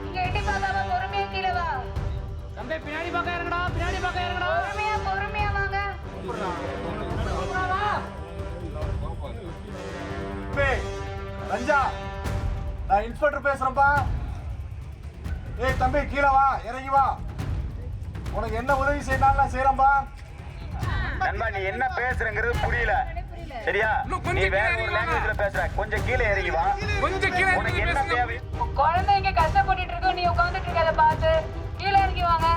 இங்க எட்டி பார்க்காம பொறுமையா கீழே வா. தம்பி பின்னாடி பக்கம் இறங்கடா, பின்னாடி பக்கம் இறங்கடா. பொறுமையா வாங்க. ரஞ்சா, நான் இன்ஸ்பெக்டர் பேசுறேன்ப்பா. ஏய் தம்பி, கீழே வா, இறங்கி வா. உனக்கு என்ன உதவி செய்யணும் நான் செய்யறேன்பா. நண்பா, நீ என்ன பேசுறங்கிறது புரியல. சரியா? நீ வேற ஒரு லாங்குவேஜ்ல பேசுற. கொஞ்சம் கீழே இறங்கி வா. கொஞ்சம் கீழே உனக்கு என்ன தேவை? குழந்தை இங்க கஷ்டப்பட்டுட்டு இருக்கோம், நீ உட்காந்துட்டு இருக்க. பார்த்து கீழே இறங்கி வாங்க.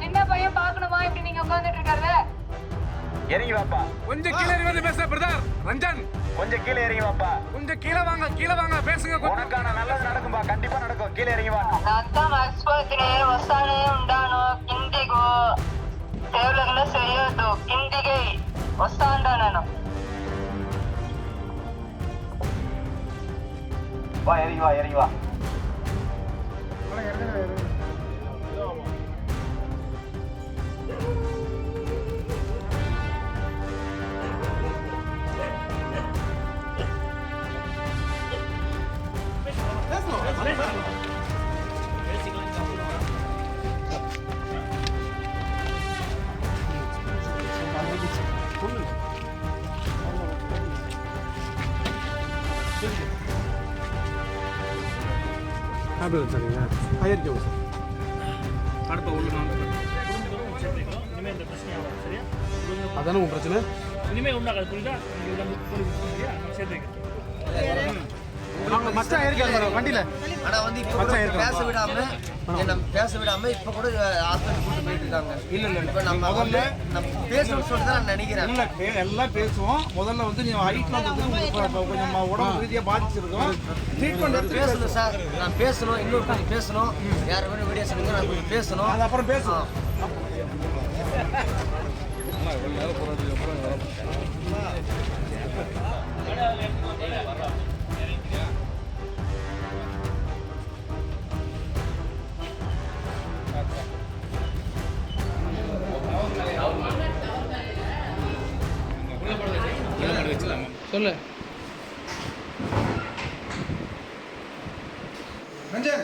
சின்ன பையன் பார்க்கணுமா இப்படி நீங்க உட்காந்துட்டு இருக்காரு? இறங்கி வாப்பா. கொஞ்சம் கீழே இறங்கி வந்து பேசுற பிரதர் ரஞ்சன். கொஞ்சம் கீழே இறங்கி வாப்பா. கொஞ்சம் கீழே வாங்க பேசுங்க. உனக்கான நல்லது நடக்கும்பா, கண்டிப்பா நடக்கும். கீழே இறங்கி வா. అంతా మర్చిపోతే వస్తానే ఉంటాను కిందికి దేవుళ్ళ చేయొద్దు కిందికి వస్తా ఉంటాను నేను வா, இறங்கி வா, இறங்கி வா. அதான உன் பிரச்சனை. இனிமே உண்டாகாது, புரியுதா? சேர்த்து மச்சான் ஏறிக்காரு வண்டியில. ஆனா வந்து இப்ப பேச விடாம இப்ப கூட ஹாஸ்பிட்டல் கூட்டு போயிட்டு இருக்காங்க. இல்ல இப்ப நம்ம முதல்ல நம்ம பேசணும்னு சொல்லிட்டு தான் நான் நினைக்கிறேன். இல்ல எல்லாம் பேசுவோம். முதல்ல வந்து நீ ஹைட்ல கொஞ்சம் உடம்பு ரீதியா பாதிச்சிருக்கோம். ட்ரீட்மெண்ட் பேசணும் சார், நான் பேசணும், இன்னொரு கொஞ்சம் பேசணும். யார வேணும் வீடியோ சொல்லுங்க, நான் கொஞ்சம் பேசணும். அது அப்புறம் பேசுவோம். சொல்லு ரஞ்சன்,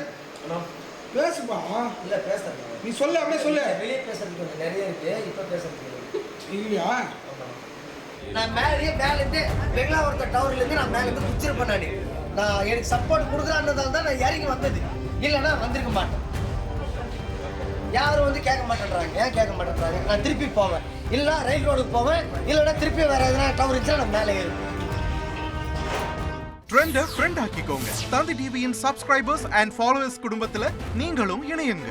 பேசுப்பா. இல்ல பேசுறேன், நீ சொல்லு, அப்படியே சொல்லு. வெளியே பேசுறதுக்கு கொஞ்சம் நிறைய இருக்கு, இப்ப பேசுறதுக்கு இல்லையா? நான் மேல இருந்து பெங்களாவரத்த டவர்ல இருந்து நான் மேல இருந்து குச்சிருப்பேன். நான் எனக்கு சப்போர்ட் கொடுக்குறான்றதால தான் நான் இறங்கி வந்தது. இல்லைன்னா வந்திருக்க மாட்டேன். யாரும் வந்து கேட்க மாட்டேன்றாங்க. ஏன் கேட்க மாட்டேன்றாங்க? நான் திருப்பி போவேன், இல்லைன்னா ரயில் ரோடுக்கு போவேன், இல்லைன்னா திருப்பி வேற எதனா டவர் இருந்துச்சுன்னா நான் மேலே ஏறுவேன். ட்ரெண்டை ஃப்ரெண்ட் ஆக்கிக்கோங்க. தந்தி டிவியின் சப்ஸ்கிரைபர்ஸ் அண்ட் ஃபாலோவர்ஸ் குடும்பத்தில் நீங்களும் இணையுங்க.